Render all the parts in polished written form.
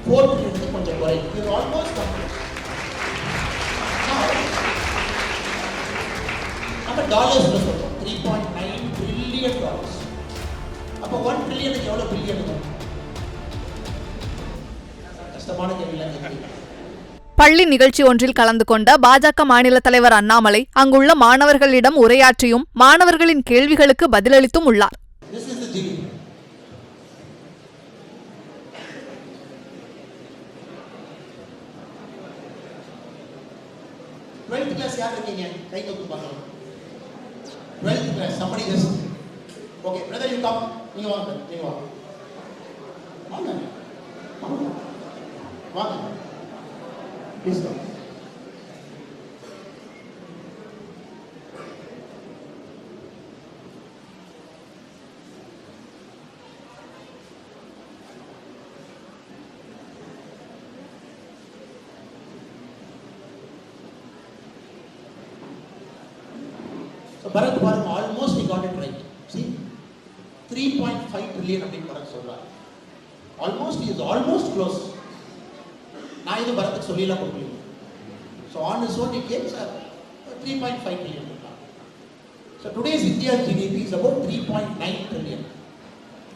4 trillion கொஞ்சம் குறையும். இது ஆல்மோஸ்ட் கம்ப்ளீட். நம்ம டாலர்ஸ்ல சொல்றோம் 3.9 trillion டாலர்ஸ். அப்ப 1 ட்ரில்லியனுக்கு எவ்வளவு பில்லியன்? கஷ்டமான கேள்விலாம் கேட்குறீங்க. பள்ளி நிகழ்ச்சி ஒன்றில் கலந்து கொண்ட பாஜக மாநில தலைவர் அண்ணாமலை அங்குள்ள மாணவர்களிடம் உரையாற்றியும் மாணவர்களின் கேள்விகளுக்கு பதிலளித்தும் உள்ளார். Please come. So Bharat Bharat almost he got it right. See, 3.5 trillion அப்படின்னு Bharat சொல்றார். Almost he is almost close. நான் இது பரத்துக்கு சொல்லிலாம் கொடுக்கல. So on his own he came, sir, 3.5 trillion. So today's India's GDP is about 3.9 trillion.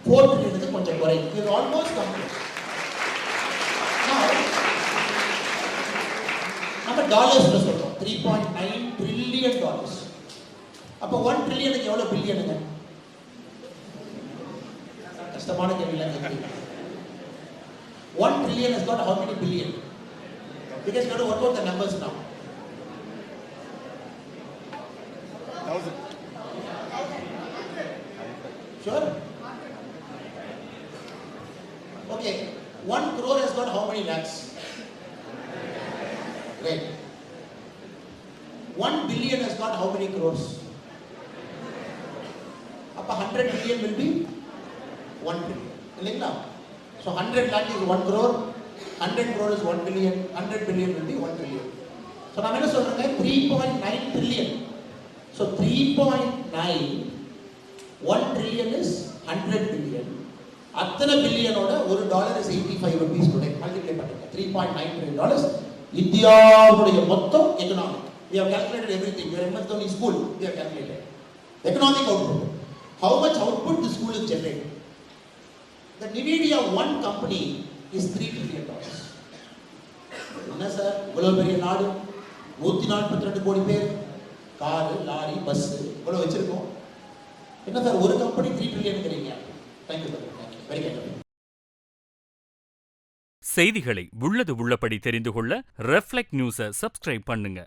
4 trillion கொஞ்சம் குறையும். இது almost complete. Now, நம்ம டாலர்ஸ்ல சொல்றோம் 3.9 trillion டாலர்ஸ். அப்ப 1 ட்ரில்லியனுக்கு எவ்வளவு பில்லியனுங்க? கஷ்டமான கேள்விலாம் கேட்குறீங்க. 1 trillion has got how many billion? Because you have to work out the numbers now. 1,000. Sure? Okay. 1 crore has got how many lakhs? Right. 1 billion has got how many crores? Appa 100 billion will be 1 trillion. இல்லைங்களா? So 100 lakh is 1 crore, 100 crore is 1 billion, 100 billion will be 1 trillion. So நான் என்ன சொல்றேங்க 3.9 trillion. So 3.9 1 trillion is 100 billion. அத்தனை பில்லியனோட ஒரு dollar is 85 rupees today. Multiply பண்ணுங்க. 3.9 trillion dollars இந்தியாவுடைய மொத்தம் economic. We have calculated everything. Your MS Dhoni school we have calculated. Economic output. How much output the school is generating? The NVIDIA one company is $3 trillion. என்ன sir இவ்வளவு பெரிய நாடு 142 கோடி பேர் car lorry bus இவ்வளவு வச்சிருக்கோம். என்ன sir ஒரு கம்பெனி 3 ட்ரில்லியன் கேக்குறீங்க? Thank you. Very good. செய்திகளை உள்ளது உள்ளபடி தெரிந்து கொள்ள ரெஃப்ளெக்ட் நியூஸை சப்ஸ்கிரைப் பண்ணுங்க.